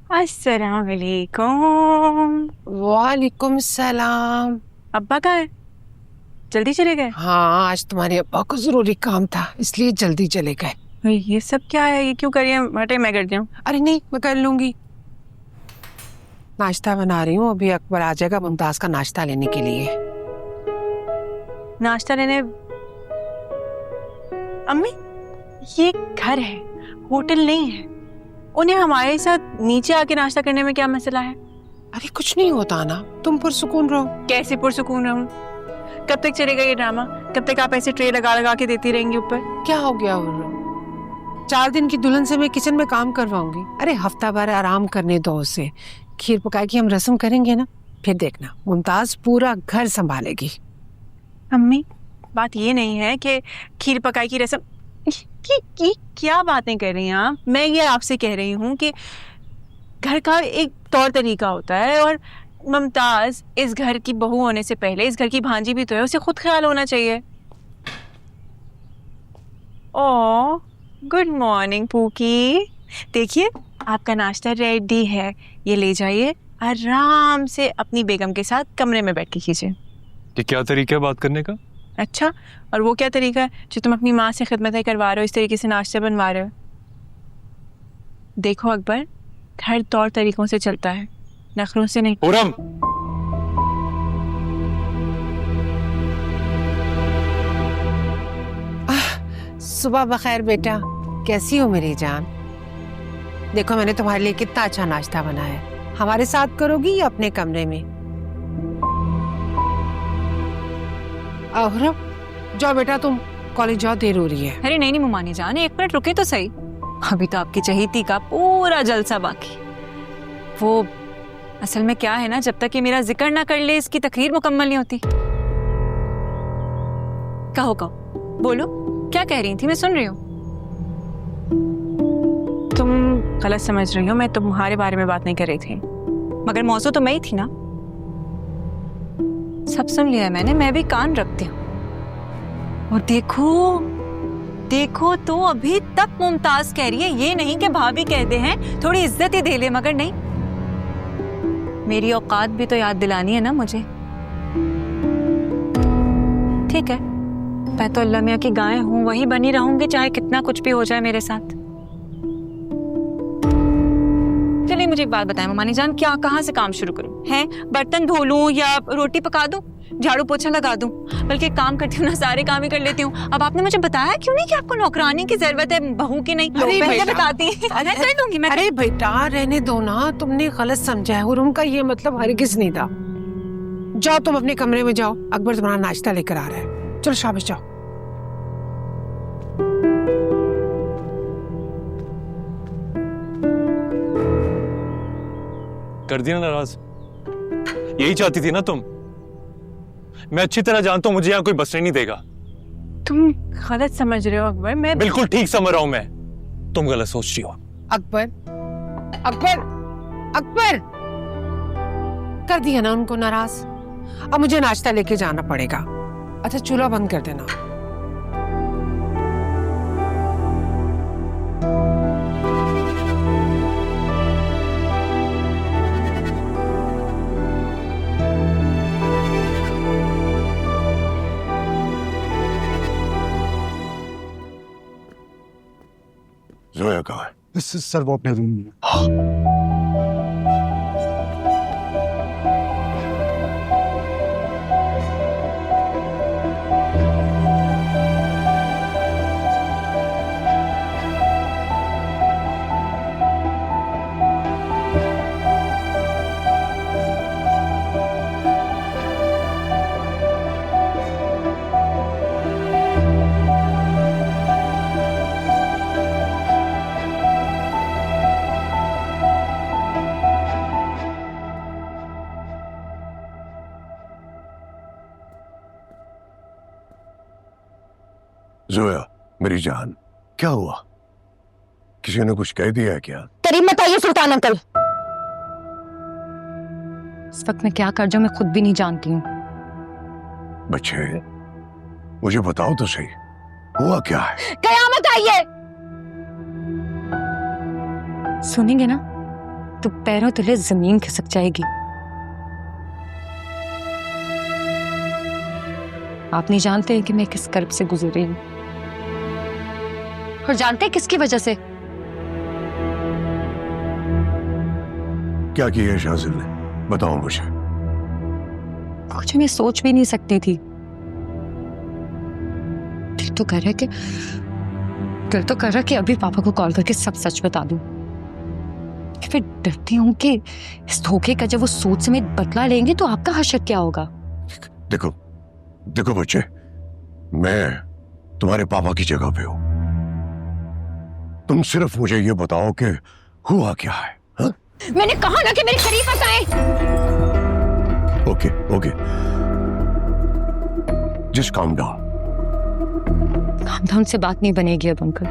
अस्सलाम वालेकुम। वालेकुम सलाम। अब्बा कहाँ है? जल्दी चले गए? हाँ, आज तुम्हारे अब्बा को जरूरी काम था इसलिए जल्दी चले गए। ये सब क्या है? ये क्यों कर रही है? हटे, मैं करती हूँ। अरे नहीं, मैं कर लूंगी। नाश्ता बना रही हूँ, अभी अकबर आ जाएगा मुमताज का नाश्ता लेने के लिए। नाश्ता लेने? अम्मी, ये घर है, होटल नहीं है। उन्हें हमारे साथ नीचे आके नाश्ता करने में क्या मसला है? अरे कुछ नहीं होता ना, तुम पुरसुकून रहो। कैसे पुरसुकून रहूं? कब तक चलेगा ये ड्रामा? कब तक आप ऐसे ट्रे लगा लगा के देती रहेंगी ऊपर? क्या हो गया उर्र? 4 दिन की दुल्हन से मैं किचन में काम करवाऊंगी। अरे हफ्ता भर आराम करने दो उसे। खीर पकाए की हम रस्म करेंगे ना, फिर देखना मुमताज पूरा घर संभालेगी। अम्मी, बात ये नहीं है कि खीर पकाई की रस्म की क्या बातें कर रही हैं आप? मैं ये आपसे कह रही हूँ कि घर का एक तौर तरीका होता है, और मुमताज इस घर की बहू होने से पहले इस घर की भांजी भी तो है, उसे खुद ख्याल होना चाहिए। ओह, गुड मॉर्निंग पूकी। देखिए, आपका नाश्ता रेडी है, ये ले जाइए, आराम से अपनी बेगम के साथ कमरे में बैठ के कीजिए। ये क्या तरीका है बात करने का? अच्छा, और वो क्या तरीका है जो तुम अपनी माँ से खिदमतें करवा रहे हो, इस तरीके से नाश्ते बनवा रहे हो? देखो अकबर, घर तौर तरीकों से चलता है, नखरों से नहीं। पूरम, सुबह बखैर बेटा, कैसी हो मेरी जान? देखो मैंने तुम्हारे लिए कितना अच्छा नाश्ता बनाया है। हमारे साथ करोगी या अपने कमरे में? और जाओ बेटा, तुम कॉलेज जाओ, देर हो रही है। अरे नहीं मुमानी जान, 1 मिनट रुके तो सही। अभी तो आपकी चहेती का पूरा जलसा बाकी। वो असल में क्या है ना, जब तक ये मेरा जिक्र ना कर ले इसकी तकरीर मुकम्मल नहीं होती। कहो बोलो, क्या कह रही थी? मैं सुन रही हूँ। तुम गलत समझ रही हो, मैं तुम्हारे बारे में बात नहीं कर रही थी। मगर मौजू तो मैं ही थी ना। सब सुन लिया मैंने, मैं भी कान रखती हूँ। और देखो तो अभी तक मुमताज कह रही है, ये नहीं कि भाभी कहते हैं थोड़ी इज्जत ही दे ले, मगर नहीं। मेरी औकात भी तो याद दिलानी है ना मुझे। ठीक है, मैं तो अल्लाह मियां की गाय हूं, वही बनी रहूंगी चाहे कितना कुछ भी हो जाए मेरे साथ। चलिए मुझे एक बात बताएं ममानी जान, क्या कहाँ से काम शुरू करूं? हैं, बर्तन धो लूं या रोटी पका दूं, झाड़ू पोछा लगा दूं? बल्कि एक काम करती हूँ ना, सारे काम ही कर लेती हूँ। अब आपने मुझे बताया क्यों नहीं कि आपको नौकरानी की जरूरत है, बहू की नहीं? अरे पहले बेटा, बताती अरे कर लूंगी मैं। अरे बेटा रहने दो ना, तुमने गलत समझा है और उनका ये मतलब हरगिज नहीं था। जाओ तुम अपने कमरे में जाओ, अकबर तुम्हारा नाश्ता लेकर आ रहा है। चलो शाबाश, जाओ। कर दिया नाराज? यही चाहती थी ना तुम? मैं अच्छी तरह जानता हूं मुझे यहाँ कोई बसने नहीं देगा। तुम गलत समझ रहे हो अकबर। मैं बिल्कुल ठीक समझ रहा हूं मैं, तुम गलत सोच रही हो। अकबर, अकबर, अकबर, कर दिया ना उनको नाराज। अब मुझे नाश्ता लेके जाना पड़ेगा। अच्छा चूल्हा बंद कर देना। जोया कहाँ है? सर वो अपने रूम में। जोया मेरी जान, क्या हुआ? किसी ने कुछ कह दिया है क्या? करीब मत आइए सुल्तान अंकल। इस वक्त मैं क्या कर जाऊं मैं खुद भी नहीं जानती हूँ। बच्चे मुझे बताओ तो सही, हुआ क्या है? कयामत आई है। सुनेंगे ना? तो पैरों तले जमीन खिसक जाएगी। आप नहीं जानते हैं कि मैं किस कर्ब से गुजर रही हूँ, और जानते हैं किसकी वजह से? क्या किया है शाजिल ने, बताओ मुझे। कुछ मैं सोच भी नहीं सकती थी। दिल तो कर रहा है कि अभी पापा को कॉल करके सब सच बता दूं। फिर डरती हूँ कि इस धोखे का जब वो सूद समेत बदला लेंगे तो आपका हशर क्या होगा। देखो देखो बच्चे, मैं तुम्हारे पापा की जगह पे हूं। तुम सिर्फ मुझे ये बताओ कि हुआ क्या है। हा? मैंने कहा ना कि मेरे करीब मत आए। Okay okay, just calm down. Calm down से बात नहीं बनेगी अब अंकल,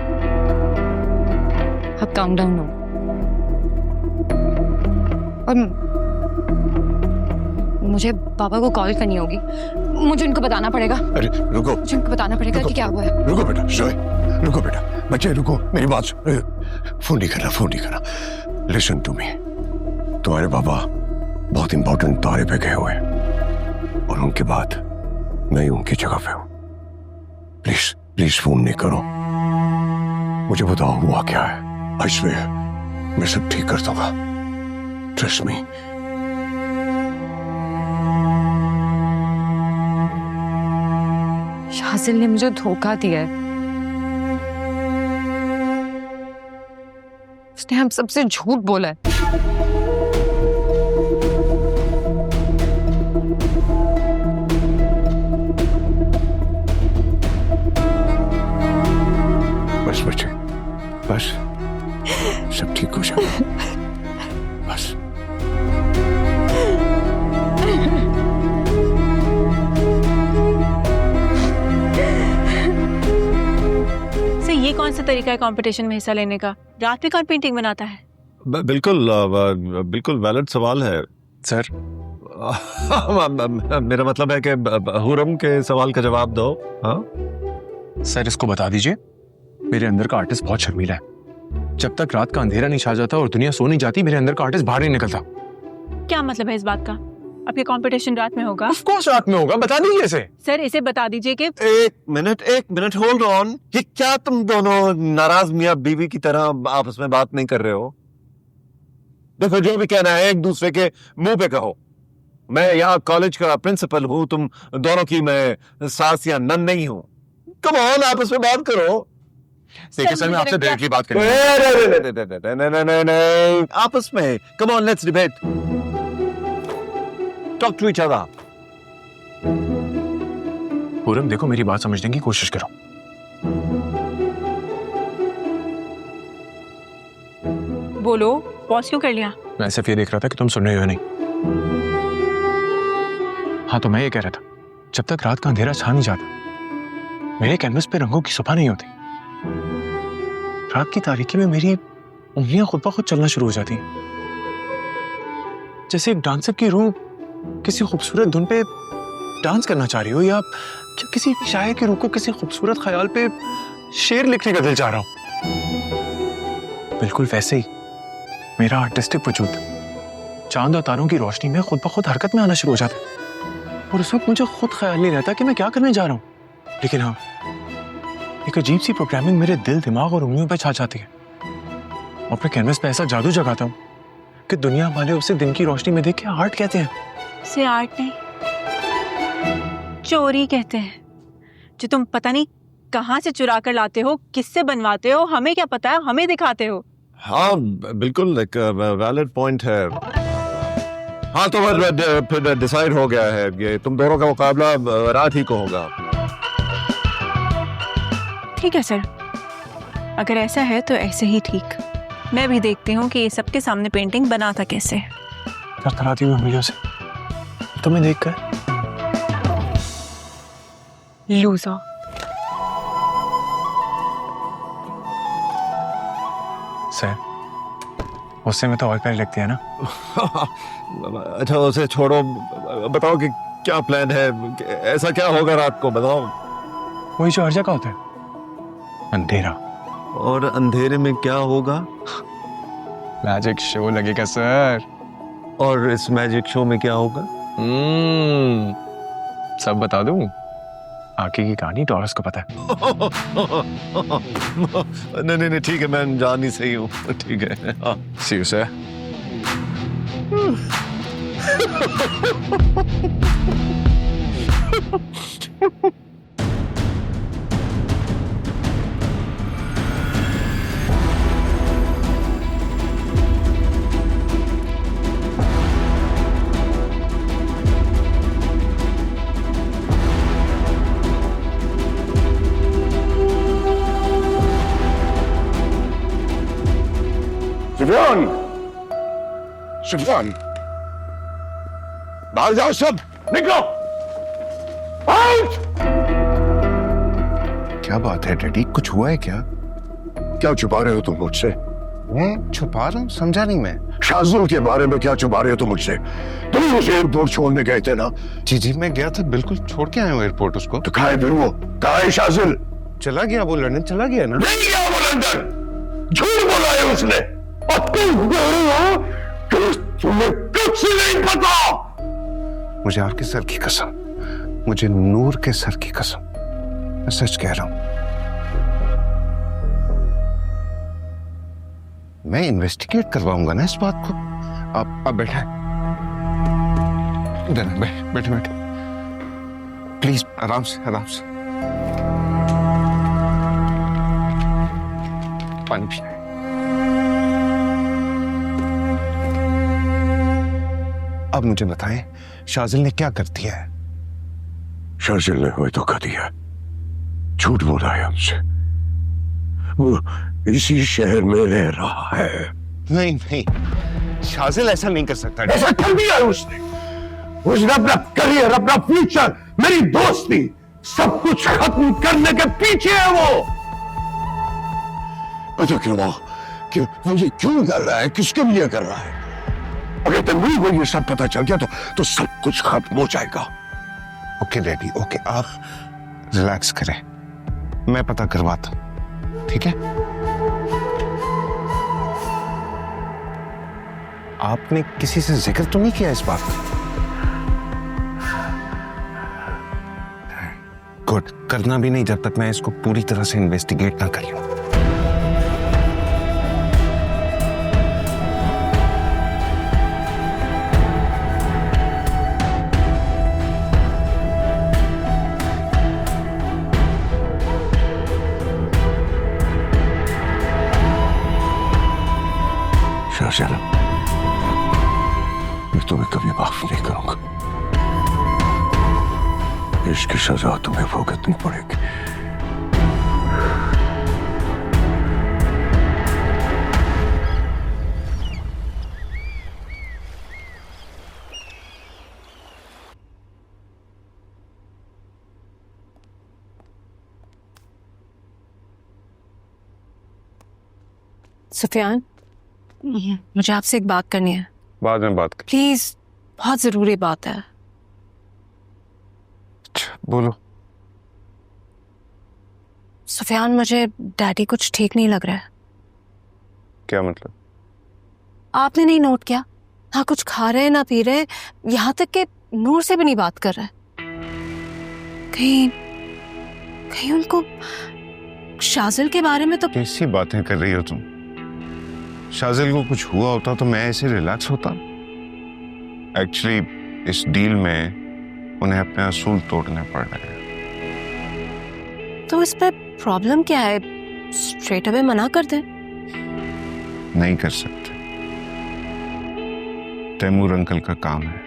अब काम डाउन हो। और मुझे पापा को कॉल करनी होगी, मुझे उनको बताना पड़ेगा। अरे रुको, मुझे उनको बताना पड़ेगा कि क्या हुआ है। रुको बेटा, शोए, रुको बेटा, बच्चे रुको, मेरी बात फोन नहीं करना, फोन नहीं करना। लिसन टू मी, तुम्हारे पापा बहुत इंपॉर्टेंट दौरे पे गए हुए हैं और उनके बाद मैं उनकी जगह पे हूं। प्लीज प्लीज फोन नहीं करो, मुझे बताओ हुआ क्या है। आई स्वेयर मैं सब ठीक कर दूंगा, ट्रस्ट मी। शाजिल ने मुझे धोखा दिया है। उसने हम सबसे झूठ बोला है। बस बच्चे, बस सब ठीक हो जाएगा, बस। सर ये कौन सा तरीका है कंपटीशन में हिस्सा लेने का? रात में कौन पेंटिंग बनाता है? बिल्कुल बिल्कुल वैलिड सवाल है सर मेरा मतलब है कि हुरम के सवाल का जवाब दो। हाँ सर, इसको बता दीजिए मेरे अंदर का आर्टिस्ट बहुत शर्मीला है। जब तक रात का अंधेरा नहीं छा जाता और दुनिया सो नहीं जाती, मेरे अंदर का आर्टिस्ट बाहर नहीं निकलता। क्या मतलब है इस बात का? अब ये कंपटीशन रात में होगा? ऑफ कोर्स रात में होगा, बता दीजिए इसे। सर इसे बता दीजिए कि एक मिनट होल्ड ऑन। ये क्या तुम दोनों नाराज मियां बीवी की तरह आपस में बात नहीं कर रहे हो? देखो, जो भी कहना है एक दूसरे के मुंह पे कहो। मैं यहाँ कॉलेज का प्रिंसिपल हूँ, तुम दोनों की मैं सास या नन नहीं हूँ। कम ऑन, आपस में बात करो। देखिए सर, मैं आपसे डायरेक्टली बात करूंगा। नहीं, आपस में come on, let's debate, talk to each other. पूरम देखो, मेरी बात समझने की कोशिश करो। बोलो, पॉज क्यों कर लिया? मैं सिर्फ ये देख रहा था कि तुम सुन रहे हो या नहीं। हाँ, तो मैं ये कह रहा था, जब तक रात का अंधेरा छा नहीं जाता, मेरे कैनवस पे रंगों की सुबह नहीं होती। रात की तारीकी में मेरी उंगलियां खुद ब खुद चलना शुरू हो जाती हैं, जैसे एक डांसर की रूह किसी खूबसूरत धुन पे डांस करना चाह रही हो, या जब किसी शायर की रूह को किसी खूबसूरत ख्याल पे शेर लिखने का दिल चाह रहा हो। बिल्कुल वैसे ही मेरा आर्टिस्टिक वजूद चांद और तारों की रोशनी में खुद ब खुद हरकत में आना शुरू हो जाता है, और उस वक्त मुझे खुद ख्याल नहीं रहता कि मैं क्या करने जा रहा हूँ। लेकिन हाँ, एक अजीब सी प्रोग्रामिंग मेरे दिल, दिमाग और उंगलियों पे छा जाती है। अपने कैनवस पे ऐसा जादू जगाता हूँ कि दुनिया वाले उसे दिन की रोशनी में देख के आर्ट कहते हैं। इसे आर्ट नहीं, चोरी कहते हैं, जो तुम पता नहीं कहाँ से चुरा कर लाते हो, किससे बनवाते हो, हमें क्या पता है, हमें दिखाते हो। हाँ बिल्कुल, एक वैलिड पॉइंट है। हाँ तो फिर डिसाइड हो गया है, ये तुम दोनों का मुकाबला रात ही को होगा। ठीक है सर, अगर ऐसा है तो ऐसे ही ठीक। मैं भी देखती हूँ कि ये सबके सामने पेंटिंग बना था कैसे। क्या कराती हुई उंगलियों से तुम्हें देखकर। लूजर। सर, गुस्से में तो और पहले लगती है ना। अच्छा उसे छोड़ो, बताओ कि क्या प्लान है, ऐसा क्या होगा रात को, बताओ। वही जो हर जगह होता है, अंधेरा। और अंधेरे में क्या होगा? मैजिक शो लगेगा सर। और इस मैजिक शो में क्या होगा? सब बता दूं। आगे की कहानी टॉरस को पता है। नहीं नहीं नहीं, ठीक है, मैं जान ही सही हूँ। ठीक है, हाँ। See you, sir. Sufiyan, Sufiyan, बाहर जाओ सब, निकलो। क्या बात है डैडी, कुछ हुआ है क्या? क्या छुपा रहे हो तुम मुझसे? मैं छुपा रहा हूँ? समझा नहीं मैं। शाजुल के बारे में क्या छुपा रहे हो तुम मुझसे? तुम उसे एयरपोर्ट छोड़ने गए थे ना? जी जी, मैं गया था, बिल्कुल छोड़ के आया हूँ एयरपोर्ट उसको। तो कहाँ है फिर वो? कहाँ है शाजुल? चला गया वो, लंदन चला गया ना। नहीं गया वो लंदन, झूठ बोला है उसने। और तुम कह रहे हो कि तुम्हें कुछ नहीं पता। मुझे आपके सर की कसम, मुझे नूर के सर की कसम, मैं सच कह रहा हूं। मैं इन्वेस्टिगेट करवाऊंगा ना इस बात को। आप बैठे इधर, बैठे बैठे प्लीज, आराम से आराम से। पानी पिए। अब मुझे बताएं, शाजिल ने क्या कर दिया है? शाजिल ने हमें धोखा दिया, झूठ बोला है हमसे। वो इसी शहर में रह रहा है। नहीं नहीं, शाजिल ऐसा नहीं कर सकता। ऐसा कर दिया है उसने। उसने अपना करियर, अपना फ्यूचर, मेरी दोस्ती, सब कुछ खत्म करने के पीछे है वो। पता क्यों कि वो ये क्यों कर रहा है, किसके लिए कर रहा है? अगर तन्वीर को ये सब पता चल गया तो सब कुछ खत्म हो जाएगा। ओके डैडी, ओके, आप रिलैक्स करें, मैं पता करवाता हूं, ठीक है? आपने किसी से जिक्र तो नहीं किया इस बात का? गुड, करना भी नहीं जब तक मैं इसको पूरी तरह से इन्वेस्टिगेट ना कर लूं। शाजिल, मैं तुम्हें कभी माफ नहीं करूंगा। इसकी सजा तुम्हें भुगतनी पड़ेगी। सुफियान, मुझे आपसे एक बात करनी है। बाद में बात कर। प्लीज, बहुत जरूरी बात है। अच्छा, बोलो। सुफियान, मुझे डैडी कुछ ठीक नहीं लग रहा है। क्या मतलब? आपने नहीं नोट किया? ना कुछ खा रहे ना पी रहे, यहाँ तक कि नूर से भी नहीं बात कर रहे। कहीं कहीं उनको शाजिल के बारे में तो। कैसी बातें कर रही हो तुम? शाजिल को कुछ हुआ होता तो मैं ऐसे रिलैक्स होता। एक्चुअली इस डील में उन्हें अपने असूल तोड़ने पड़ रहे हैं। तो इस पे प्रॉब्लम क्या है? स्ट्रेट अवे मना कर दे। नहीं कर सकते, तैमूर अंकल का काम है।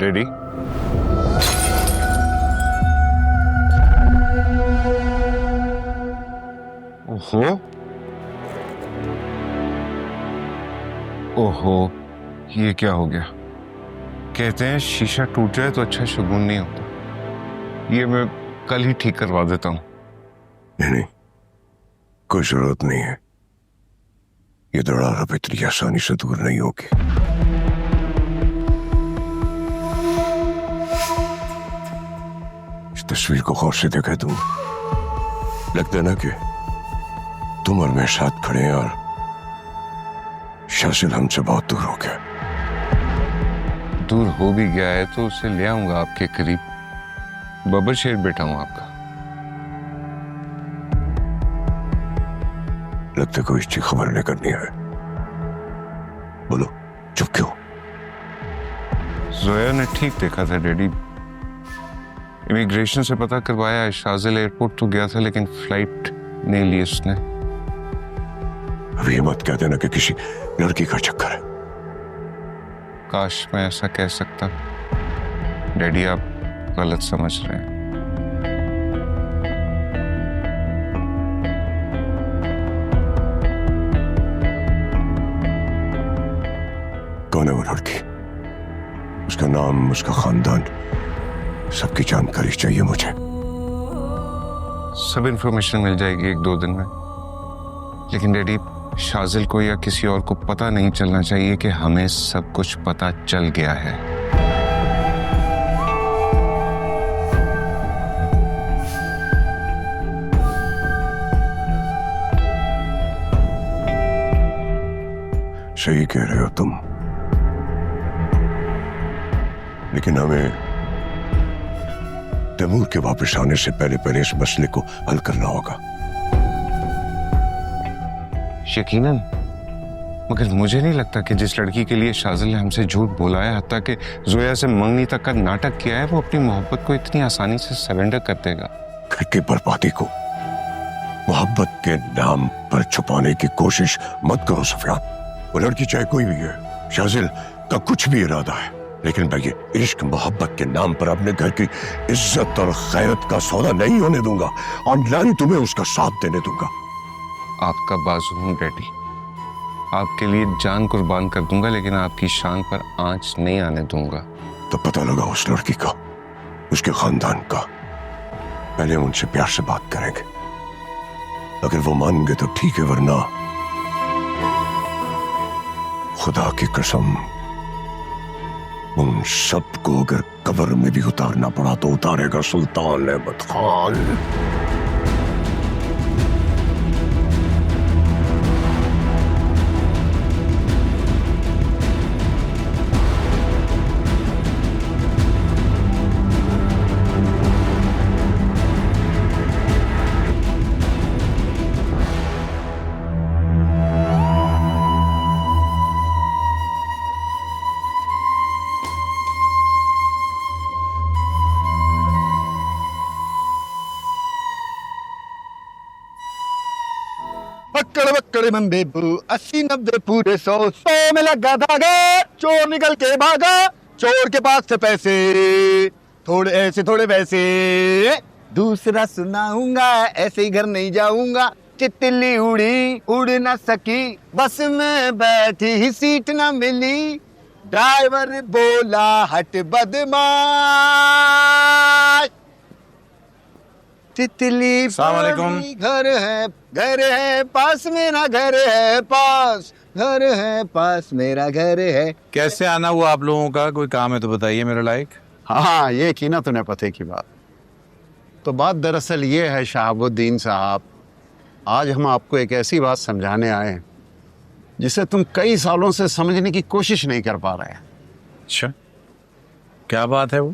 डैडी, ओहो ओहो, ये क्या हो गया? कहते हैं शीशा टूट जाए तो अच्छा शगुन नहीं होता। ये मैं कल ही ठीक करवा देता हूँ। नहीं, कोई जरूरत नहीं है। ये दरार अब इतनी आसानी से दूर नहीं होगी। इस तस्वीर को गौर से देखा तुम, लगता है ना कि तुम और मैं साथ खड़े हैं और शासिल हमसे बहुत दूर हो गया। दूर हो भी गया है तो उसे ले आऊंगा आपके करीब। बबर शेर बेटा हूं आपका। लगता कोई अच्छी खबर लेकर नहीं आए। बोलो, चुप क्यों? जोया ने ठीक देखा था डैडी। इमिग्रेशन से पता करवाया, शाजिल एयरपोर्ट तो गया था लेकिन फ्लाइट नहीं ली उसने। अभी ये मत कह देना कि किसी लड़की का चक्कर है। काश मैं ऐसा कह सकता। डैडी आप गलत समझ रहे हैं। कौन है वो लड़की? उसका नाम, उसका खानदान, सबकी जानकारी चाहिए मुझे। सब इंफॉर्मेशन मिल जाएगी 1-2 दिन में। लेकिन डैडी, शाजिल को या किसी और को पता नहीं चलना चाहिए कि हमें सब कुछ पता चल गया है। सही कह रहे हो तुम, लेकिन हमें तैमूर के वापस आने से पहले इस मसले को हल करना होगा। यकीनन, मगर मुझे नहीं लगता कि जिस लड़की के लिए शाजिल ने हमसे झूठ बोला है, हत्ता कि जोया से मंगनी तक का नाटक किया है, वो अपनी मोहब्बत को इतनी आसानी से सरेंडर कर देगा। घर की बर्बादी को मोहब्बत के नाम पर छुपाने की कोशिश मत करो सफियान। वो लड़की चाहे कोई भी है, शाजिल का कुछ भी इरादा है, लेकिन मैं ये इश्क मोहब्बत के नाम पर अपने घर की इज्जत और खैरत का सौदा नहीं होने दूंगा, और ना ही तुम्हें उसका साथ देने दूंगा। आपका बाजू हूं डैडी, आपके लिए जान कुर्बान कर दूंगा, लेकिन आपकी शान पर आंच नहीं आने दूंगा। तो पता लगा उस लड़की का, उसके खानदान का। पहले हम उनसे प्यार से बात करेंगे, अगर वो मानेंगे तो ठीक है, वरना खुदा की कसम उन सबको अगर कब्र में भी उतारना पड़ा तो उतारेगा सुल्तान अहमद खान। पकड़ पकड़ बंदे 80-90 पूरे 100 में लगा धागा, चोर निकल के भागा, चोर के पास से पैसे थोड़े ऐसे थोड़े वैसे, दूसरा सुनाऊंगा ऐसे ही घर नहीं जाऊंगा, तितली उड़ी उड़ ना सकी, बस में बैठी ही सीट ना मिली, ड्राइवर बोला हट बदमाश, तितली घर है पास मेरा घर है पास, घर है पास मेरा घर है। कैसे आना हुआ आप लोगों का? कोई काम है तो बताइए मेरे लायक। हाँ, ये की ना तूने पते की बात। तो बात दरअसल ये है शहाबुद्दीन साहब, आज हम आपको एक ऐसी बात समझाने आए हैं जिसे तुम कई सालों से समझने की कोशिश नहीं कर पा रहे हैं। अच्छा, क्या बात है वो?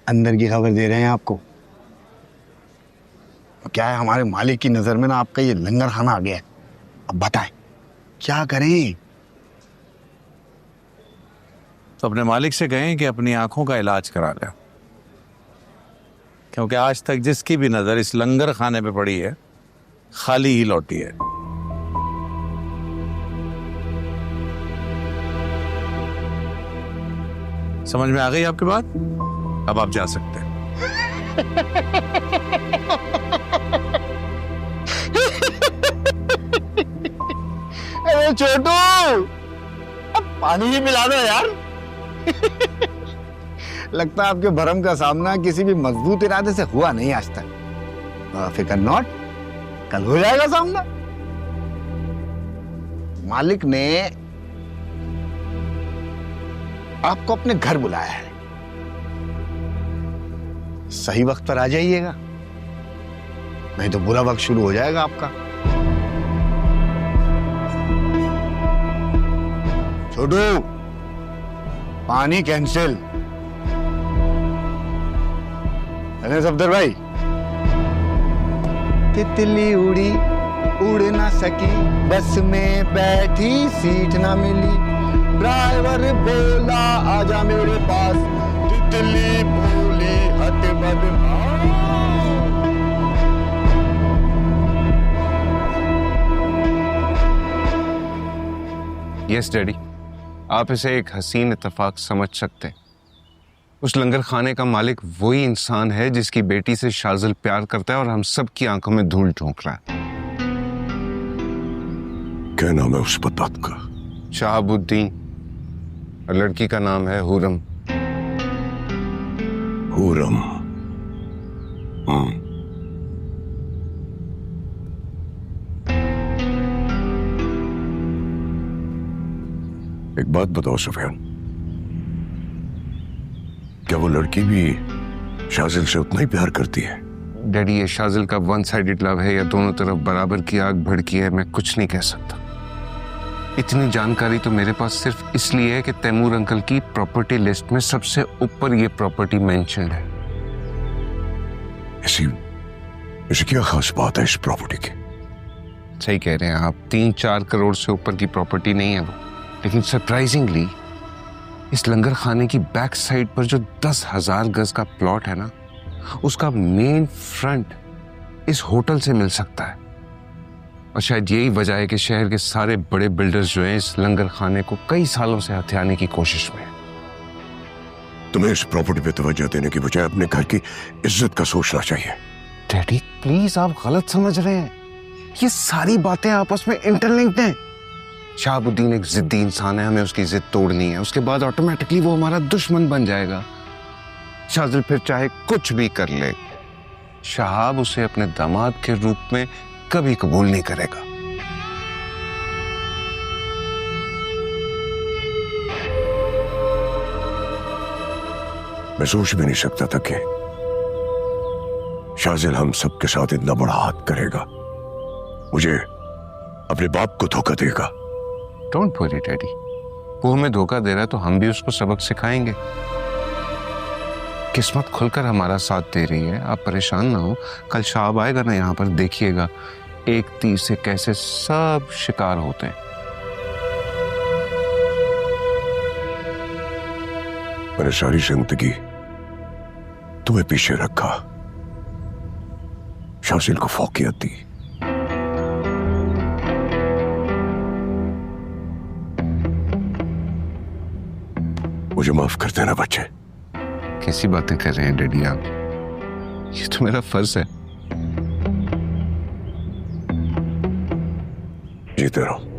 अंदर की खबर दे रहे हैं आपको। क्या है, हमारे मालिक की नजर में ना आपका ये लंगर खाना आ गया है। अब बताएं क्या करें? तो अपने मालिक से कहें कि अपनी आंखों का इलाज करा ले, क्योंकि आज तक जिसकी भी नजर इस लंगर खाने पे पड़ी है खाली ही लौटी है। समझ में आ गई आपकी बात? अब आप जा सकते हैं। छोटू, अब पानी ही मिला दो यार। लगता है आपके भरम का सामना किसी भी मजबूत इरादे से हुआ नहीं आज तक। फिकर नॉट, कल हो जाएगा सामना। मालिक ने आपको अपने घर बुलाया है, सही वक्त पर आ जाइएगा, नहीं तो बुरा वक्त शुरू हो जाएगा आपका। छोटू, पानी कैंसिल। अरे सफदर भाई, तितली उड़ी उड़ ना सकी, बस में बैठी सीट ना मिली, ड्राइवर बोला आजा मेरे पास, तितली बोली हट बदमाश। यस डैडी, आप इसे एक हसीन इत्तेफाक समझ सकते हैं। उस लंगर खाने का मालिक वही इंसान है जिसकी बेटी से शाजिल प्यार करता है और हम सब की आंखों में धूल झोंक रहा है। क्या नाम है उस बदबख्त का? शहाबुद्दीन, और लड़की का नाम है हुरम। हुरम। एक बात बताओ सुफियान, क्या वो लड़की भी शाजिल से उतना ही प्यार करती है? डैडी, ये शाजिल का वन साइडेड लव है या दोनों तरफ बराबर की आग भड़की है, मैं कुछ नहीं कह सकता। इतनी जानकारी तो मेरे पास सिर्फ इसलिए है कि तैमूर अंकल की प्रॉपर्टी लिस्ट में सबसे ऊपर ये प्रॉपर्टी मेंशन्ड है। ऐसी क्या खास बात है इस प्रॉपर्टी की? सही कह रहे हैं आप, 3-4 करोड़ से ऊपर की प्रॉपर्टी नहीं है वो, लेकिन सरप्राइजिंगली इस लंगर खाने की बैक साइड पर जो 10,000 गज का प्लॉट है ना, उसका मेन फ्रंट इस होटल से मिल सकता है। और शायद यही वजह है कि शहर के सारे बड़े बिल्डर्स जो हैं इस लंगर खाने को कई सालों से हथियाने की कोशिश में हैं। तुम्हें इस प्रॉपर्टी पे तवज्जो देने की बजाय अपने घर की इज्जत का सोचना चाहिए। डैडी प्लीज, आप गलत समझ रहे हैं। ये सारी बातें आपस में इंटरलिंक्ड हैं। शहाबुद्दीन एक जिद्दी इंसान है, हमें उसकी जिद तोड़नी है, उसके बाद ऑटोमेटिकली वो हमारा दुश्मन बन जाएगा। शाजिल फिर चाहे कुछ भी कर ले, शहाब उसे अपने दामाद के रूप में कभी कबूल नहीं करेगा। मैं सोच भी नहीं सकता था कि शाजिल हम सबके साथ इतना बड़ा हाथ करेगा, मुझे अपने बाप को धोखा देगा। डोंट वरी डैडी, वो हमें धोखा दे रहा है तो हम भी उसको सबक सिखाएंगे। किस्मत खुलकर हमारा साथ दे रही है, आप परेशान ना हो। कल शाहब आएगा ना यहाँ पर, देखिएगा एक तीर से कैसे सब शिकार होते हैं। मैंने सारी जिंदगी तुम्हें पीछे रखा, शाजिल को फौकियत दी। मुझे माफ कर देना बच्चे। कैसी बातें कर रहे हैं डैडी आप, ये तो मेरा फर्ज है। जीते रहो।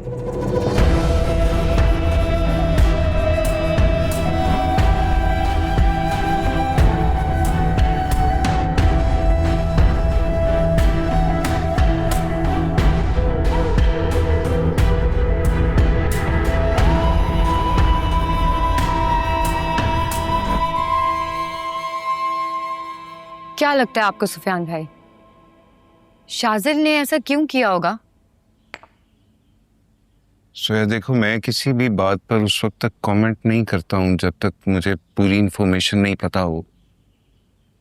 क्या लगता है आपको सुफियान भाई, शाजिल ने ऐसा क्यों किया होगा? सोया देखो, मैं किसी भी बात पर उस वक्त तक कमेंट नहीं करता हूं जब तक मुझे पूरी इंफॉर्मेशन नहीं पता हो।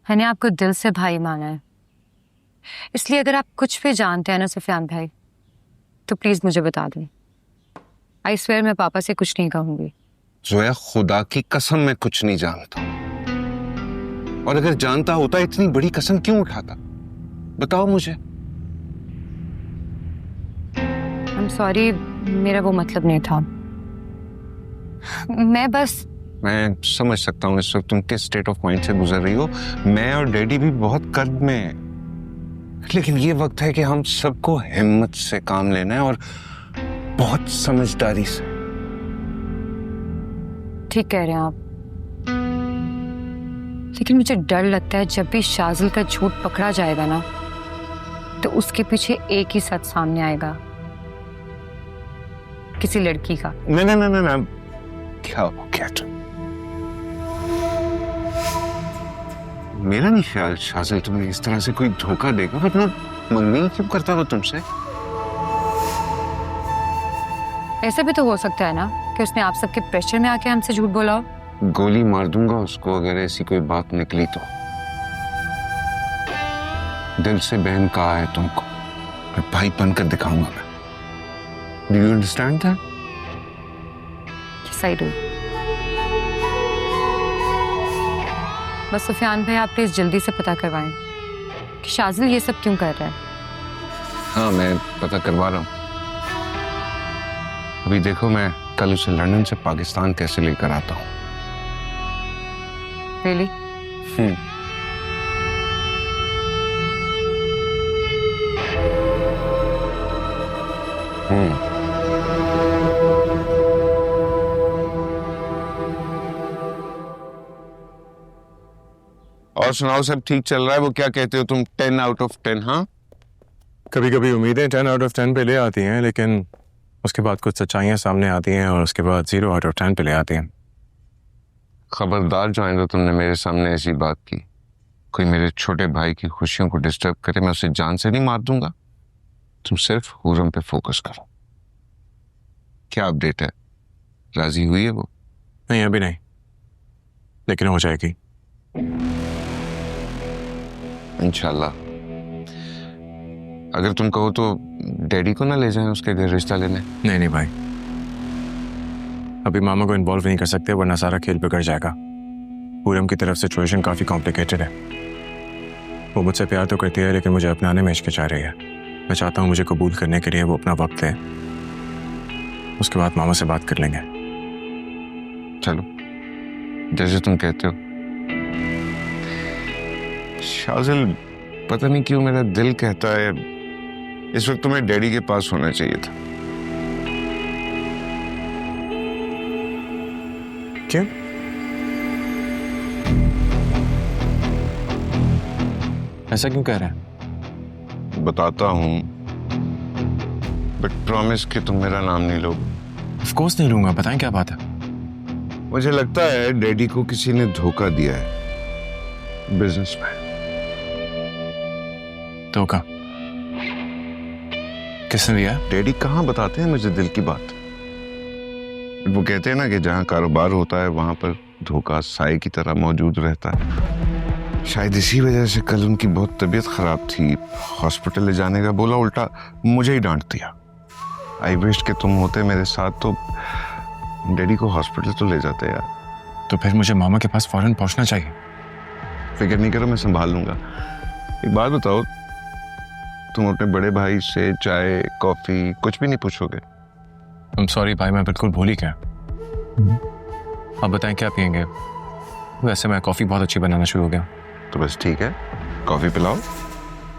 मैंने आपको दिल से भाई माना है, इसलिए अगर आप कुछ भी जानते हैं ना सुफियान भाई, तो प्लीज मुझे बता दें। आई स्वेयर मैं पापा से कुछ नहीं कहूंगी। जोया खुदा की कसम मैं कुछ नहीं जानता, और अगर जानता होता इतनी बड़ी कसम क्यों उठाता, बताओ मुझे। आई एम सॉरी, मेरा वो मतलब नहीं था। मैं समझ सकता हूँ इस वक्त तुम किस स्टेट ऑफ माइंड से गुजर रही हो। मैं और डैडी भी बहुत कर्ब में हैं, लेकिन ये वक्त है कि हम सबको हिम्मत से काम लेना है और बहुत समझदारी से। ठीक कह रहे हैं आप, लेकिन मुझे डर लगता है जब भी शाजिल का झूठ पकड़ा जाएगा ना, तो उसके पीछे एक ही सच सामने आएगा, किसी लड़की का। नहीं नहीं नहीं नहीं, क्या हो गया तुम? मेरा नहीं ख्याल शाजिल तुम्हें इस तरह से कोई धोखा देगा, वरना मम्मी क्यों करता वो तुमसे? ऐसा भी तो हो सकता है ना कि उसने आप सबके प्रेशर में आके हमसे झूठ बोला हो। गोली मार दूंगा उसको अगर ऐसी कोई बात निकली तो। दिल से बहन कहा है तुमको, और भाई बनकर दिखाऊंगा मैं। Do you understand that? Yes, I do. बस सुफियान भाई, आप प्लीज जल्दी से पता करवाएं कि शाजिल ये सब क्यों कर रहा है। हाँ, मैं पता करवा रहा हूँ। अभी देखो, मैं कल उसे लंदन से पाकिस्तान कैसे लेकर आता हूँ। Really? और सुनाओ, सब ठीक चल रहा है? वो क्या कहते हो तुम, 10 out of 10? हाँ, कभी कभी उम्मीदें 10 out of 10 पे ले आती हैं, लेकिन उसके बाद कुछ सच्चाइयां सामने आती हैं और उसके बाद 0 out of 10 पे ले आती हैं। खबरदार जो आएगा तुमने मेरे सामने ऐसी बात की, कोई मेरे छोटे भाई की खुशियों को डिस्टर्ब करे, मैं उसे जान से नहीं मार दूंगा। तुम सिर्फ हुरम पे फोकस करो। क्या अपडेट है? राजी हुई है वो? नहीं, अभी नहीं, लेकिन हो जाएगी इंशाल्लाह। अगर तुम कहो तो डैडी को ना ले जाएं उसके घर रिश्ता लेने। नहीं नहीं भाई, अभी मामा को इन्वॉल्व नहीं कर सकते, वरना सारा खेल बिगड़ जाएगा। पूरम की तरफ सिचुएशन काफी कॉम्प्लिकेटेड है। वो मुझसे प्यार तो करती है, लेकिन मुझे अपनाने में हिचकिचा रही है। मैं चाहता हूँ मुझे कबूल करने के लिए वो अपना वक्त दे, उसके बाद मामा से बात कर लेंगे। चलो, जैसे तुम कहते हो। शाजिल, पता नहीं क्यों मेरा दिल कहता है इस वक्त तुम्हें डैडी के पास होना चाहिए था। क्यों? ऐसा क्यों कह रहे हैं? बताता हूं, बट प्रॉमिस कि तुम मेरा नाम नहीं लोगे। ऑफ कोर्स नहीं लूंगा, बताएं क्या बात है। मुझे लगता है डैडी को किसी ने धोखा दिया है बिजनेस में। धोखा? किसने दिया? डैडी कहाँ बताते हैं मुझे दिल की बात। वो कहते हैं ना कि जहाँ कारोबार होता है वहां पर धोखा साए की तरह मौजूद रहता है। शायद इसी वजह से कल उनकी बहुत तबीयत खराब थी, हॉस्पिटल ले जाने का बोला, उल्टा मुझे ही डांट दिया। आई विश कि तुम होते मेरे साथ तो डैडी को हॉस्पिटल तो ले जाते यार। तो फिर मुझे मामा के पास फौरन पहुंचना चाहिए। फिक्र नहीं करो, मैं संभाल लूंगा। एक बात बताओ, तुम अपने बड़े भाई से चाय कॉफी कुछ भी नहीं पूछोगे? I'm सॉरी भाई, मैं बिल्कुल भूल ही गया। आप बताएं क्या पियेंगे? वैसे मैं कॉफी बहुत अच्छी बनाना शुरू हो गया। तो बस ठीक है, कॉफी पिलाओ।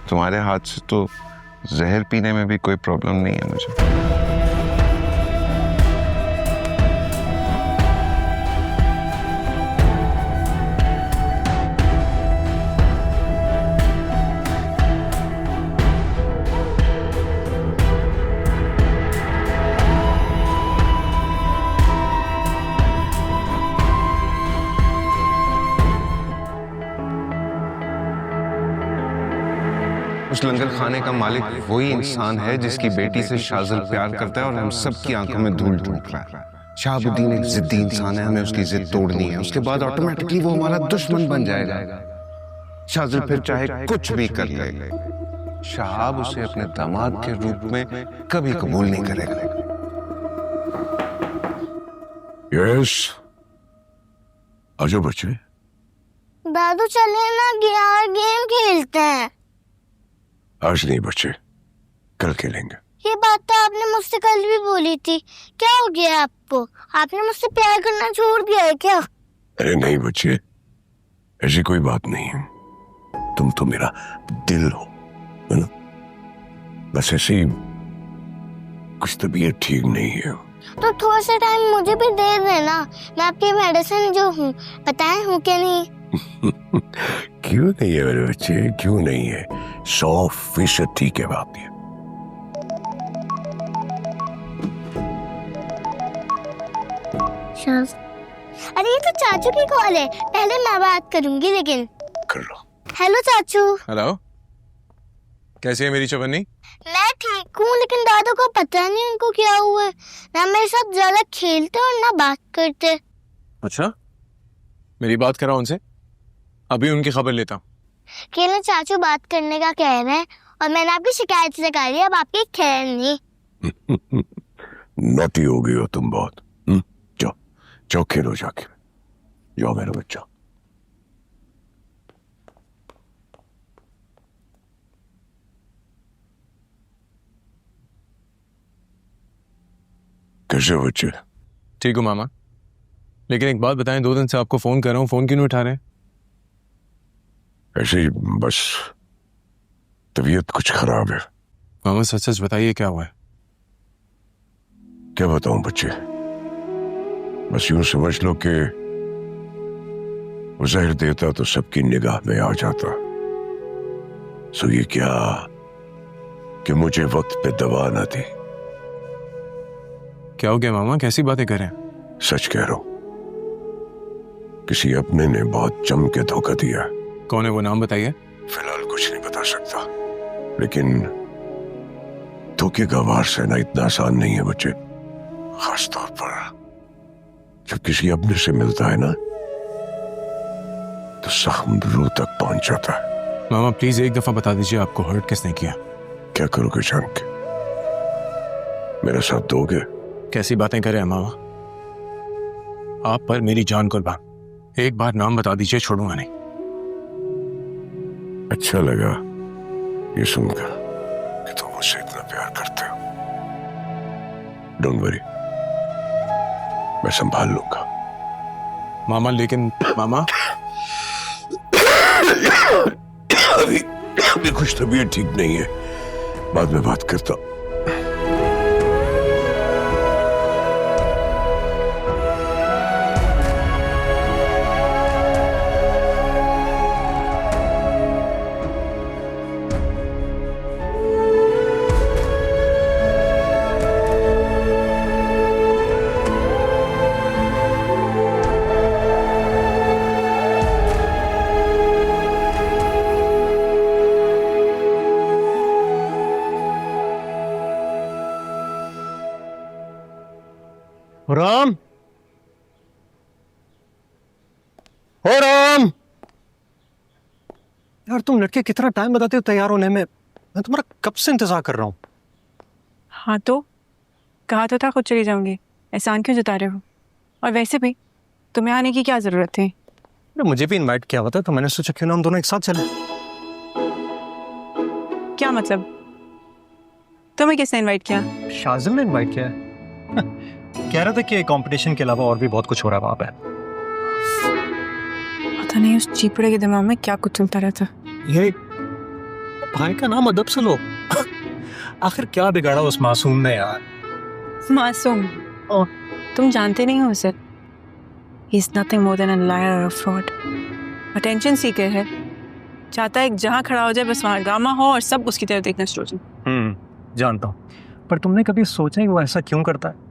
तुम्हारे हाथ से तो जहर पीने में भी कोई प्रॉब्लम नहीं है मुझे। उस लंगर खाने का मालिक वही इंसान है जिसकी बेटी से शाजिल प्यार करता है और हम सबकी आंखों में धूल ढूंढ रहा है। शहाबुद्दीन एक जिद्दी इंसान है, हमें उसकी जिद तोड़नी है, उसके बाद ऑटोमेटिकली वो हमारा दुश्मन बन जाएगा। शाजिल फिर चाहे कुछ भी कर ले, शहाब उसे अपने दामाद के रूप में कभी कबूल नहीं करेगा। यस, आजो बच्चे। दादू चले ना, यार गेम खेलते हैं। आज नहीं बच्चे, कल खेलेंगे। ये बात तो आपने मुझसे कल भी बोली थी, क्या हो गया आपको? आपने मुझसे प्यार करना छोड़ दिया है क्या? अरे नहीं बच्चे, ऐसी कोई बात नहीं है। तुम तो मेरा दिल हो, है ना? बस ऐसे ही कुछ तबीयत ठीक नहीं है। तो थोड़ा सा टाइम मुझे भी दे देना, मैं आपकी मेडिसिन जो हूँ, बताएं हूँ क्या नहीं? क्यों नहीं है मेरे बच्चे, क्यों नहीं है? 100% ठीक है बात ये। अरे ये तो चाचू की कॉल है, पहले मैं बात करूंगी लेकिन। कर लो। हेलो चाचू। हेलो, कैसी है मेरी चवन्नी? मैं ठीक हूँ, लेकिन दादू को पता नहीं उनको क्या हुआ है। ना मेरे साथ ज्यादा खेलते और ना बात करते। अच्छा, मेरी बात कराओ उनसे, अभी उनकी खबर लेता हूँ। कि ना चाचू बात करने का कह रहे हैं और मैंने आपकी शिकायत से करी, अब आपकी खैर नहीं। नौटी हो गई हो तुम बहुत। जाओ जाओ खेलो, जाके जाओ मेरा बच्चा। कैसे बच्चे? ठीक हो मामा, लेकिन एक बात बताएं, 2 दिन से आपको फोन कर रहा हूँ, फोन क्यों नहीं उठा रहे? ऐसे ही बस तबीयत कुछ खराब है। मामा सच सच बताइए क्या हुआ है? क्या बताऊं बच्चे, बस यूं समझ लो कि वो जहर देता तो सबकी निगाह में आ जाता। सो ये क्या कि मुझे वक्त पे दवा न दी। क्या हो गया मामा, कैसी बातें कर रहे हैं? सच कह रहा हूं, किसी अपने ने बहुत जम के धोखा दिया। कौन है वो, नाम बताइए। फिलहाल कुछ नहीं बता सकता, लेकिन धोखे का वार सहना इतना आसान नहीं है बच्चे, खासतौर पर जब किसी अपने से मिलता है ना तो जख्म रूह तक पहुंच जाता है। मामा प्लीज एक दफा बता दीजिए, आपको हर्ट किसने किया? क्या करोगे जान के? मेरा साथ दोगे? कैसी बातें कर रहे हैं मामा, आप पर मेरी जान कुर्बान, एक बार नाम बता दीजिए, छोड़ूंगा नहीं। अच्छा लगा ये सुनकर कि तुम मुझसे इतना प्यार करते हो। डोंट वरी, मैं संभाल लूंगा। मामा लेकिन मामा अभी कुछ तबीयत ठीक नहीं है, बाद में बात करता हूं। राम, हो राम। यार तुम लड़के कितना टाइम बताते हो तैयार होने में, मैं तुम्हारा कब से इंतजार कर रहा हूँ। हाँ तो कहा तो था खुद चली जाऊंगी, एहसान क्यों जता रहे हो? और वैसे भी तुम्हें आने की क्या जरूरत थी? अरे मुझे भी इनवाइट किया हुआ था, तो मैंने सोचा क्यों ना हम दोनों एक साथ चले। क्या मतलब? तुम्हें किसने इनवाइट किया? शाजिल ने इनवाइट किया है। कह रहा था कि कंपटीशन के अलावा और भी बहुत कुछ हो रहा है वहां पे। पता नहीं उस चीपड़े के दिमाग में क्या कुछ चलता रहता। ये भाई का नाम अदब से लो। आखिर क्या बिगाड़ा उस मासूम ने यार? मासूम? तुम जानते नहीं हो उसे। He is nothing more than a liar or a fraud. Attention seeker है, चाहता है जहाँ खड़ा हो जाए बस वहाँ ड्रामा हो और सब उसकी तरफ देखना शुरू हो जाए। जानता हूँ, पर तुमने कभी सोचा है कि वो ऐसा क्यों करता है?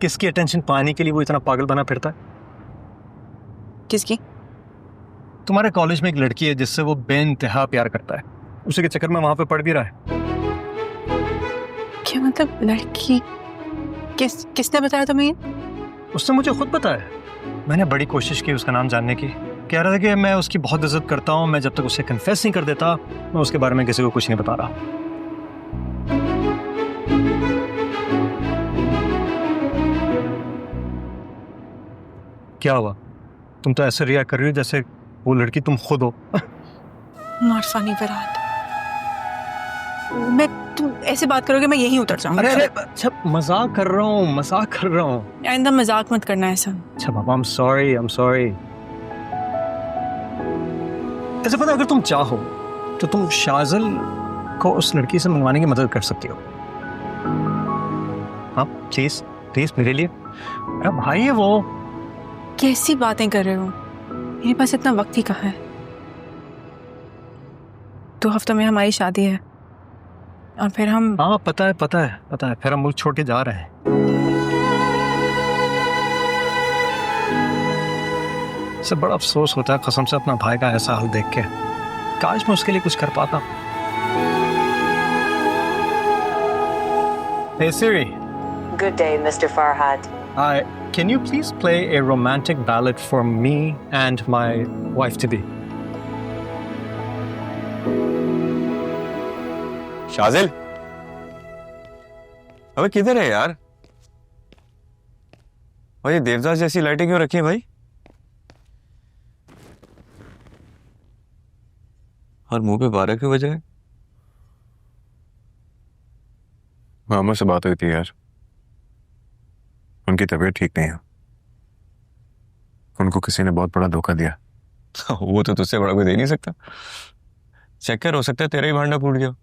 किसकी अटेंशन पाने के लिए वो इतना पागल बना फिरता है? किसकी? तुम्हारे कॉलेज में एक लड़की है जिससे वो बेइंतहा प्यार करता है, उसी के चक्कर में वहां पे पढ़ भी रहा है। क्या मतलब लड़की? किसने बताया तुम्हें? उसने मुझे खुद बताया। मैंने बड़ी कोशिश की उसका नाम जानने की। कह रहा था कि मैं उसकी बहुत इज्जत करता हूँ, मैं जब तक उसे कन्फेस नहीं कर देता मैं उसके बारे में किसी को कुछ नहीं बता रहा। क्या हुआ? तुम तो ऐसे रिएक्ट कर रही हो जैसे वो लड़की तुम खुद हो। मारफानी बरात, मैं तुम ऐसे बात करोगे मैं यहीं उतर जाऊंगा। अरे अच्छा मजाक कर रहा हूँ, मजाक कर रहा हूँ। आइंदा मजाक मत करना ऐसा। अच्छा बाबा, I'm sorry। ऐसे पता, अगर तुम चाहो तो तुम शाजिल को उस लड़की से मिलवाने की मदद कर सकती हो। हाँ प्लीज प्लीज मेरे लिए। अरे भाई है वो। कैसी बातें कर रहे हो, मेरे पास इतना वक्त ही कहाँ है। 2 हफ्तों में हमारी शादी है और फिर हम। हाँ पता है फिर हम मुल्क छोड़ के जा रहे हैं। सब बड़ा अफसोस होता है कसम से अपना भाई का ऐसा हाल देख के। काश मैं उसके लिए कुछ कर पाता। Hey Siri. Good day, Mr. Farhad. Hi. Can you please play a romantic ballad for me and my wife to be? Shajil, अबे किधर है यार? और ये देवदास जैसी लाइटें क्यों रखी है भाई? और मुंह पे बारह की वजह है? मामा से बात हुई थी यार, उनकी तबीयत ठीक नहीं है। उनको किसी ने बहुत बड़ा धोखा दिया। वो तो तुझसे बड़ा कोई दे नहीं सकता। चेक कर, हो सकता है तेरा ही भांडा फूट गया।